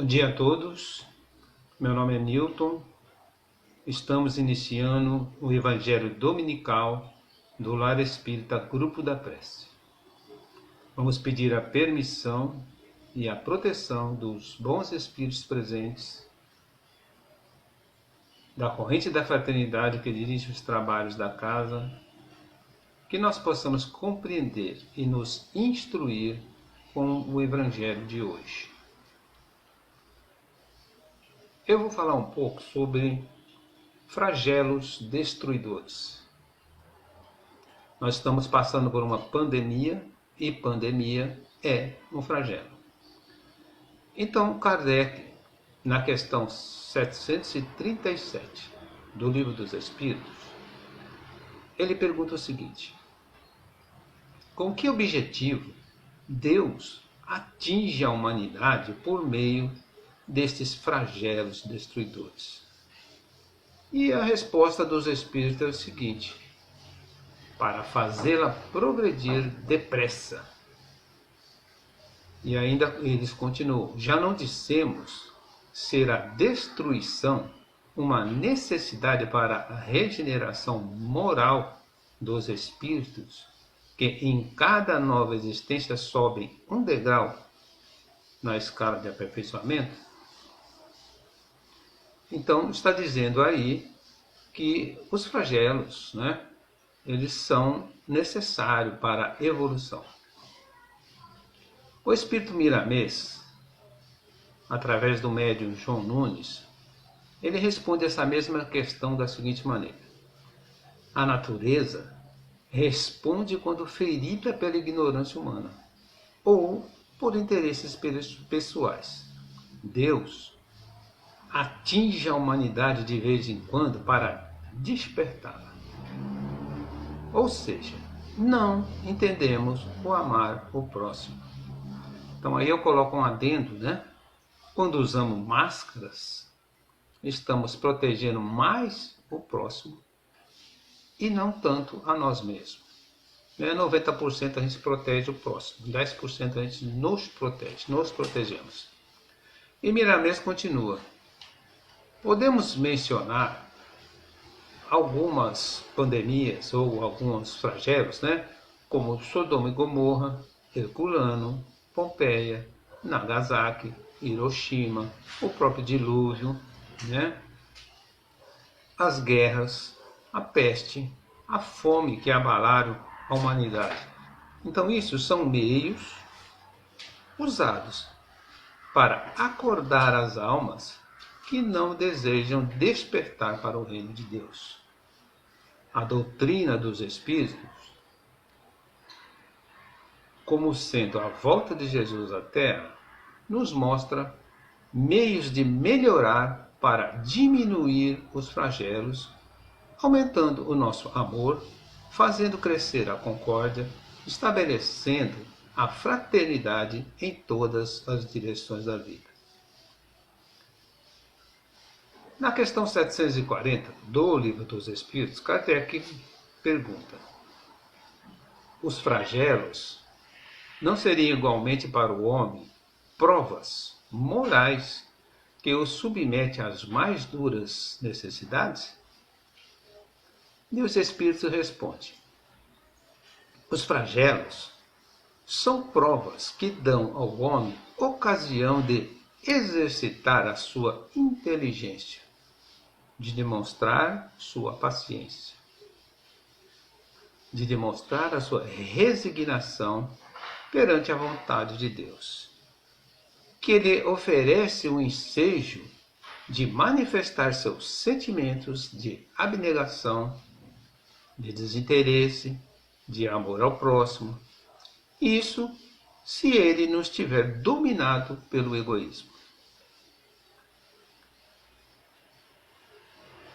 Bom dia a todos, meu nome é Newton, estamos iniciando o Evangelho Dominical do Lar Espírita Grupo da Prece. Vamos pedir a permissão e a proteção dos bons espíritos presentes, da corrente da fraternidade que dirige os trabalhos da casa, que nós possamos compreender e nos instruir com o Evangelho de hoje. Eu vou falar um pouco sobre flagelos destruidores. Nós estamos passando por uma pandemia e pandemia é um flagelo. Então, Kardec, na questão 737 do Livro dos Espíritos, ele pergunta o seguinte: com que objetivo Deus atinge a humanidade por meio destes flagelos destruidores? E a resposta dos Espíritos é o seguinte: para fazê-la progredir depressa. E ainda eles continuam: já não dissemos ser a destruição uma necessidade para a regeneração moral dos espíritos, que em cada nova existência sobem um degrau na escala de aperfeiçoamento? Então está dizendo aí que os flagelos, eles são necessários para a evolução. O espírito Miramês, através do médium João Nunes, ele responde essa mesma questão da seguinte maneira: a natureza responde quando ferida pela ignorância humana ou por interesses pessoais. Deus atinge a humanidade de vez em quando para despertá-la. Ou seja, não entendemos o amar o próximo. Então aí eu coloco um adendo, Quando usamos máscaras, estamos protegendo mais o próximo e não tanto a nós mesmos. 90% a gente protege o próximo, 10% a gente nos protege, nos protegemos. E Miramês continua: podemos mencionar algumas pandemias ou alguns flagelos, como Sodoma e Gomorra, Herculano, Pompeia, Nagasaki, Hiroshima, o próprio dilúvio, as guerras, a peste, a fome que abalaram a humanidade. Então isso são meios usados para acordar as almas que não desejam despertar para o reino de Deus. A doutrina dos Espíritos, como sendo a volta de Jesus à Terra, nos mostra meios de melhorar para diminuir os flagelos, aumentando o nosso amor, fazendo crescer a concórdia, estabelecendo a fraternidade em todas as direções da vida. Na questão 740 do Livro dos Espíritos, Kardec pergunta: os flagelos não seriam igualmente para o homem provas morais que o submete às mais duras necessidades? E os Espíritos respondem: os flagelos são provas que dão ao homem ocasião de exercitar a sua inteligência, de demonstrar sua paciência, de demonstrar a sua resignação perante a vontade de Deus, que lhe oferece um ensejo de manifestar seus sentimentos de abnegação, de desinteresse, de amor ao próximo. Isso se ele não estiver dominado pelo egoísmo.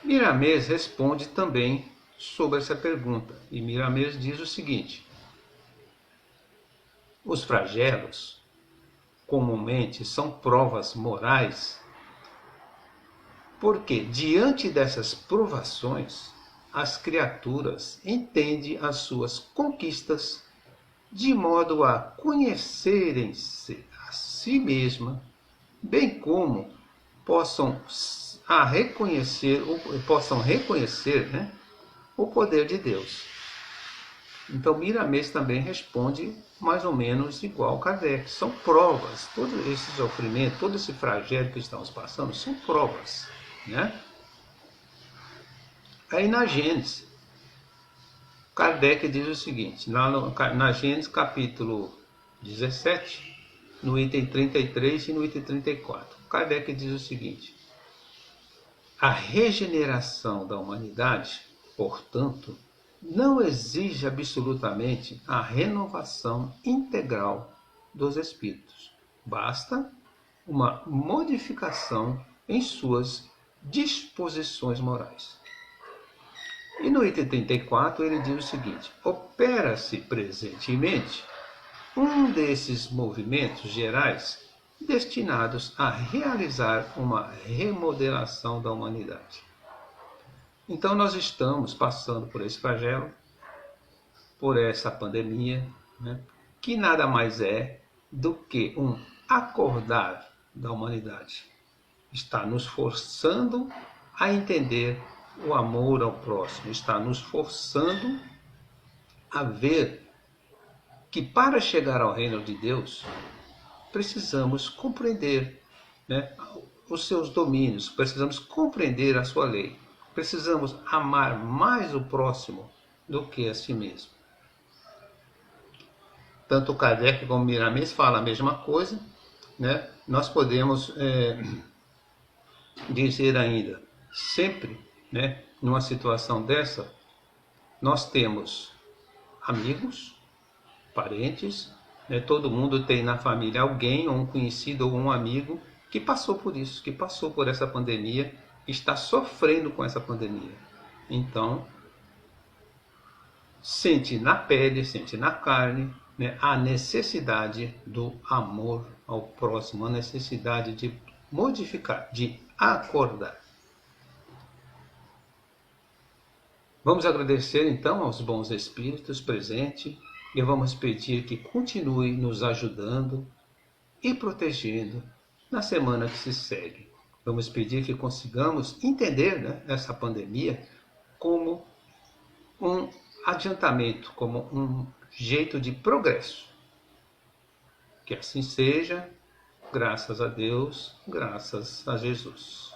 Miramês responde também sobre essa pergunta, e Miramês diz o seguinte: os flagelos comumente são provas morais, porque diante dessas provações as criaturas entendem as suas conquistas de modo a conhecerem-se a si mesma bem como possam reconhecer, né, o poder de Deus. Então Miramês também responde mais ou menos igual Kardec. São provas, todo esse sofrimento, todo esse flagelo que estamos passando, são provas, né? Aí na Gênesis, Kardec diz o seguinte, na Gênesis capítulo 17, no item 33 e no item 34, Kardec diz o seguinte: a regeneração da humanidade, portanto, não exige absolutamente a renovação integral dos espíritos. Basta uma modificação em suas disposições morais. E no item 34 ele diz o seguinte: opera-se presentemente um desses movimentos gerais destinados a realizar uma remodelação da humanidade. Então nós estamos passando por esse flagelo, por essa pandemia, né, que nada mais é do que um acordar da humanidade. Está nos forçando a entender o amor ao próximo, está nos forçando a ver que para chegar ao reino de Deus, precisamos compreender, né, os seus domínios, precisamos compreender a sua lei, precisamos amar mais o próximo do que a si mesmo. Tanto Kardec como Miramês falam a mesma coisa, né? Nós podemos dizer ainda, sempre, né, numa situação dessa, nós temos amigos, parentes, né? Todo mundo tem na família alguém, ou um conhecido, ou um amigo que passou por isso, que passou por essa pandemia, está sofrendo com essa pandemia. Então, sente na pele, sente na carne, né, a necessidade do amor ao próximo, a necessidade de modificar, de acordar. Vamos agradecer então aos bons espíritos presentes e vamos pedir que continue nos ajudando e protegendo na semana que se segue. Vamos pedir que consigamos entender, né, essa pandemia como um adiantamento, como um jeito de progresso. Que assim seja, graças a Deus, graças a Jesus.